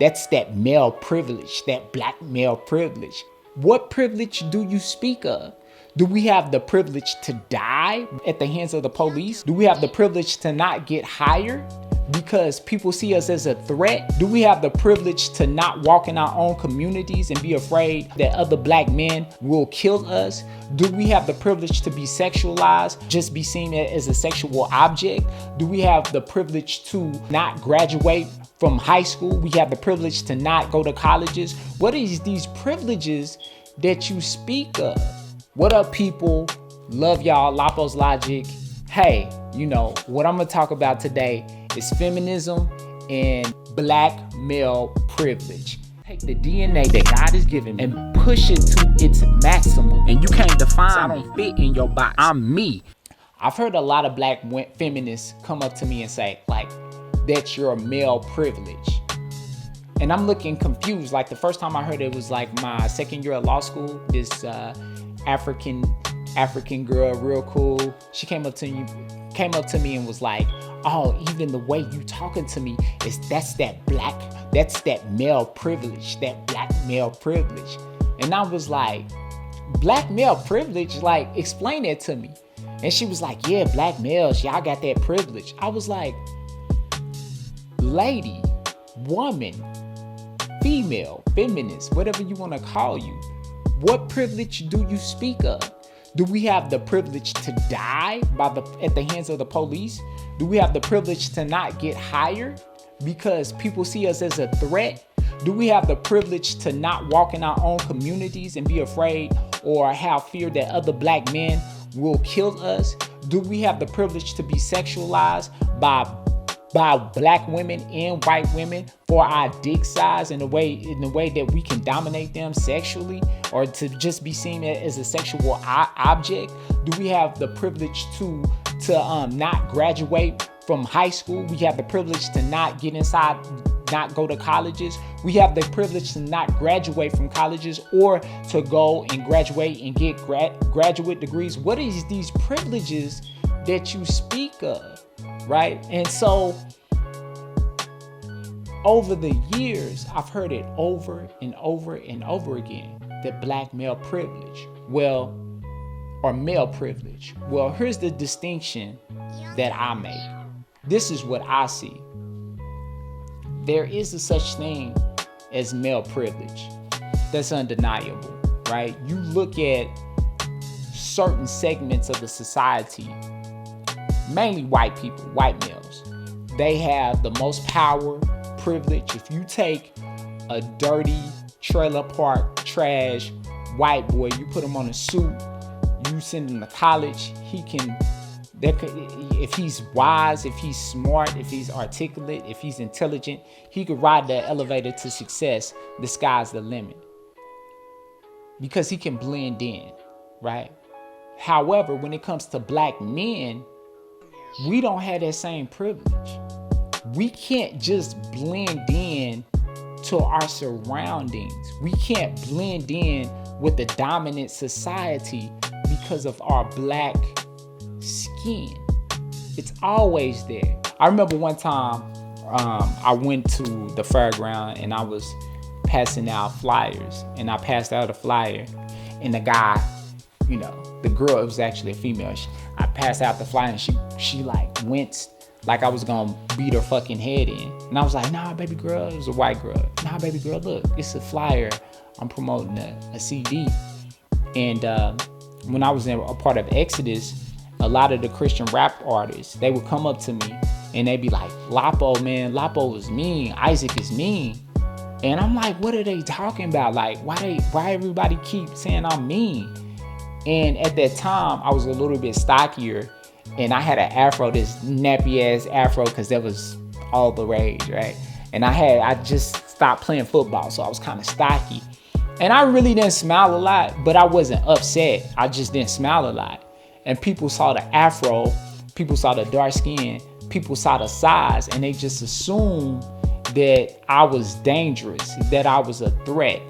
That's that male privilege, that black male privilege. What privilege do you speak of? Do we have the privilege to die at the hands of the police? Do we have the privilege to not get hired because people see us as a threat? Do we have the privilege to not walk in our own communities and be afraid that other black men will kill us? Do we have the privilege to be sexualized, just be seen as a sexual object? Do we have the privilege to not graduate from high school? We have the privilege to not go to colleges. What is these privileges that you speak of? What up, people? Love y'all, Laposlogic. Hey, what I'm gonna talk about today is feminism and black male privilege. Take the DNA that God has given me and push it to its maximum. And you can't define me. I don't fit in your box. I'm me. I've heard a lot of black feminists come up to me and say, that's your male privilege. And I'm looking confused. Like the first time I heard it was like my second year of law school. This African girl, real cool. She came up to me and was like, "Oh, even the way you talking to me that's that male privilege, that black male privilege." And I was like, "Black male privilege? Like, explain that to me." And she was like, "Yeah, black males, y'all got that privilege." I was like, lady, woman, female, feminist, whatever you want to call you, what privilege do you speak of? Do we have the privilege to die at the hands of the police? Do we have the privilege to not get hired because people see us as a threat? Do we have the privilege to not walk in our own communities and be afraid or have fear that other black men will kill us? Do we have the privilege to be sexualized by black women and white women for our dick size in the way that we can dominate them sexually, or to just be seen as a sexual object? Do we have the privilege to not graduate from high school? We have the privilege to not get inside, not go to colleges. We have the privilege to not graduate from colleges or to go and graduate and get graduate degrees. What is these privileges that you speak of, right? And so over the years, I've heard it over and over and over again, that black male privilege, or male privilege. Well, here's the distinction that I make. This is what I see. There is a such thing as male privilege. That's undeniable, right? You look at certain segments of the society, mainly white people, white males. They have the most power, privilege. If you take a dirty trailer park trash white boy, you put him on a suit, you send him to college, if he's wise, if he's smart, if he's articulate, if he's intelligent, he could ride the elevator to success. The sky's the limit, because he can blend in, right? However, when it comes to black men, we don't have that same privilege. We can't just blend in to our surroundings. We can't blend in with the dominant society because of our black skin. It's always there. I remember one time I went to the fairground and I was passing out flyers, and I passed out a flyer, and the guy, the girl, it was actually a female, I passed out the flyer and she like winced, like I was gonna beat her fucking head in. And I was like, "Nah, baby girl," it was a white girl. "Nah, baby girl, look, it's a flyer. I'm promoting a CD." And when I was a part of Exodus, a lot of the Christian rap artists, they would come up to me and they'd be like, "Lapo, man, Lapo is mean. Isaac is mean." And I'm like, what are they talking about? Like, why everybody keep saying I'm mean? And at that time, I was a little bit stockier, and I had an afro, this nappy ass afro, because that was all the rage, right? And I just stopped playing football, so I was kind of stocky. And I really didn't smile a lot, but I wasn't upset. I just didn't smile a lot. And people saw the afro, people saw the dark skin, people saw the size, and they just assumed that I was dangerous, that I was a threat.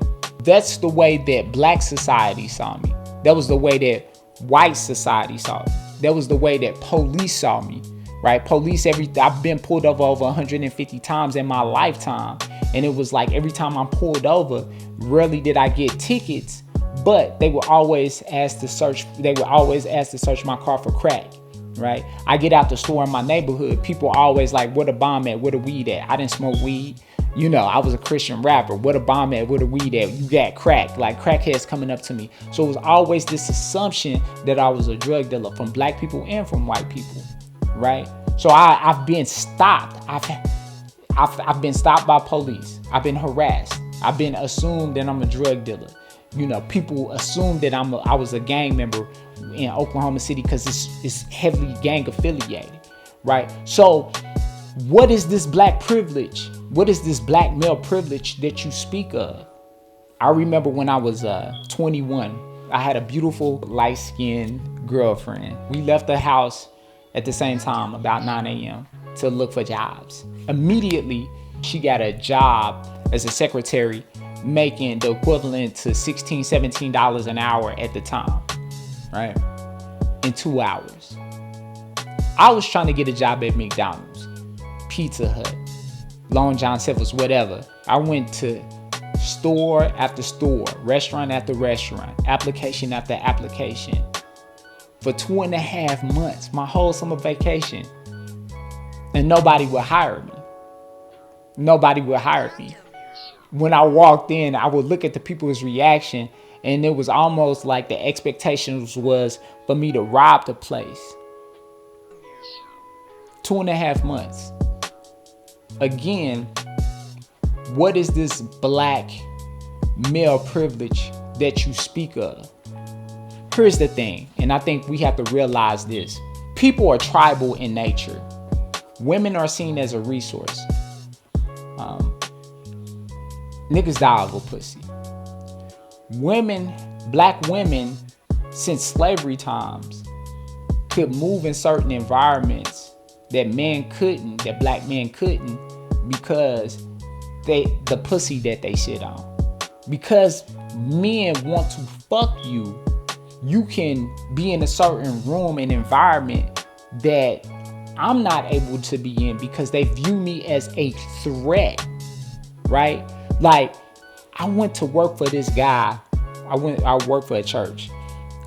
That's the way that black society saw me. That was the way that white society saw me. That was the way that police saw me, right? I've been pulled over 150 times in my lifetime. And it was like every time I'm pulled over, rarely did I get tickets, but they would always ask to search. They would always ask to search my car for crack. Right? I get out the store in my neighborhood. People always like, where the bomb at? Where the weed at? I didn't smoke weed. You know, I was a Christian rapper. Where the bomb at? Where the weed at? You got crack. Like crackheads coming up to me. So it was always this assumption that I was a drug dealer from black people and from white people. Right? So I've been stopped. I've been stopped by police. I've been harassed. I've been assumed that I'm a drug dealer. You know, people assume that I was a gang member in Oklahoma City because it's heavily gang affiliated, right? So what is this black privilege? What is this black male privilege that you speak of? I remember when I was 21, I had a beautiful light-skinned girlfriend. We left the house at the same time, about 9 a.m. to look for jobs. Immediately, she got a job as a secretary making the equivalent to $16, $17 an hour at the time, right? In 2 hours. I was trying to get a job at McDonald's, Pizza Hut, Long John Silver's, whatever. I went to store after store, restaurant after restaurant, application after application for 2.5 months, my whole summer vacation. And nobody would hire me. Nobody would hire me. When I walked in, I would look at the people's reaction, and it was almost like the expectations was for me to rob the place. 2.5 months. Again, what is this black male privilege that you speak of? Here's the thing, and I think we have to realize this. People are tribal in nature. Women are seen as a resource. Niggas die over pussy. Women, black women, since slavery times, could move in certain environments that men couldn't, that black men couldn't, because the pussy that they sit on. Because men want to fuck you, you can be in a certain room and environment that I'm not able to be in because they view me as a threat, right? Like, I went to work for this guy. I worked for a church,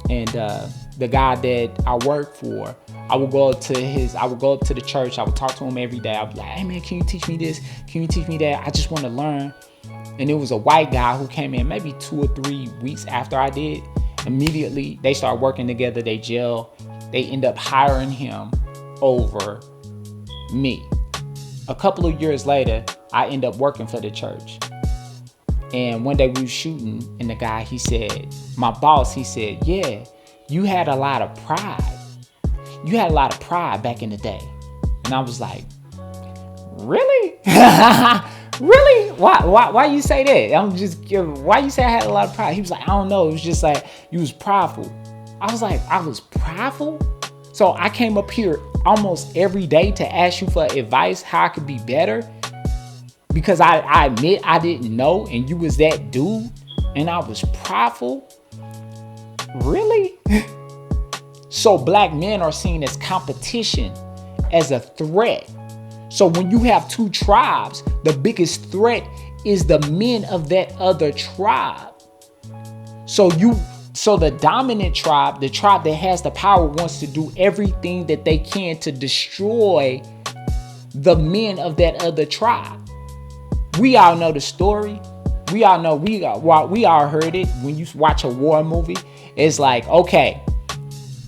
and the guy that I worked for, I would go up to the church. I would talk to him every day. I'd be like, hey man, can you teach me this? Can you teach me that? I just want to learn. And it was a white guy who came in maybe 2 or 3 weeks after I did. Immediately, they started working together. They end up hiring him over me. A couple of years later, I end up working for the church. And one day we were shooting, and the guy, he said, my boss, he said, yeah, you had a lot of pride. You had a lot of pride back in the day. And I was like, really? Really? Why you say that? Why you say I had a lot of pride? He was like, I don't know. It was just like, you was prideful. I was like, I was prideful? So I came up here almost every day to ask you for advice, how I could be better. Because I admit I didn't know, and you was that dude, and I was prideful. Really? So black men are seen as competition, as a threat. So when you have two tribes, the biggest threat is the men of that other tribe. So the dominant tribe, the tribe that has the power, wants to do everything that they can to destroy the men of that other tribe. We all know the story. We all know, we all heard it. When you watch a war movie, it's like, okay,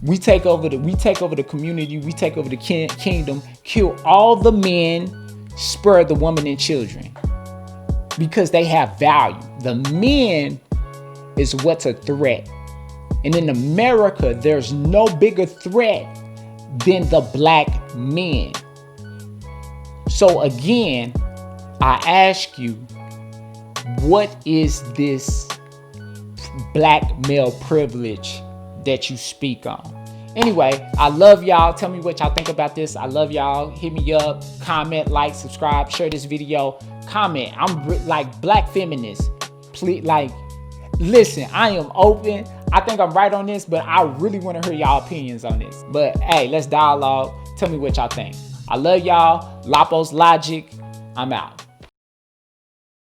we take over the community, we take over the kingdom, kill all the men, spare the women and children, because they have value. The men is what's a threat. And in America, there's no bigger threat than the black men. So again, I ask you, what is this black male privilege that you speak on? Anyway, I love y'all. Tell me what y'all think about this. I love y'all. Hit me up, comment, like, subscribe, share this video, comment. I'm like black feminist. Please, like, listen, I am open. I think I'm right on this, but I really want to hear y'all opinions on this. But hey, let's dialogue. Tell me what y'all think. I love y'all. Laposlogic. I'm out.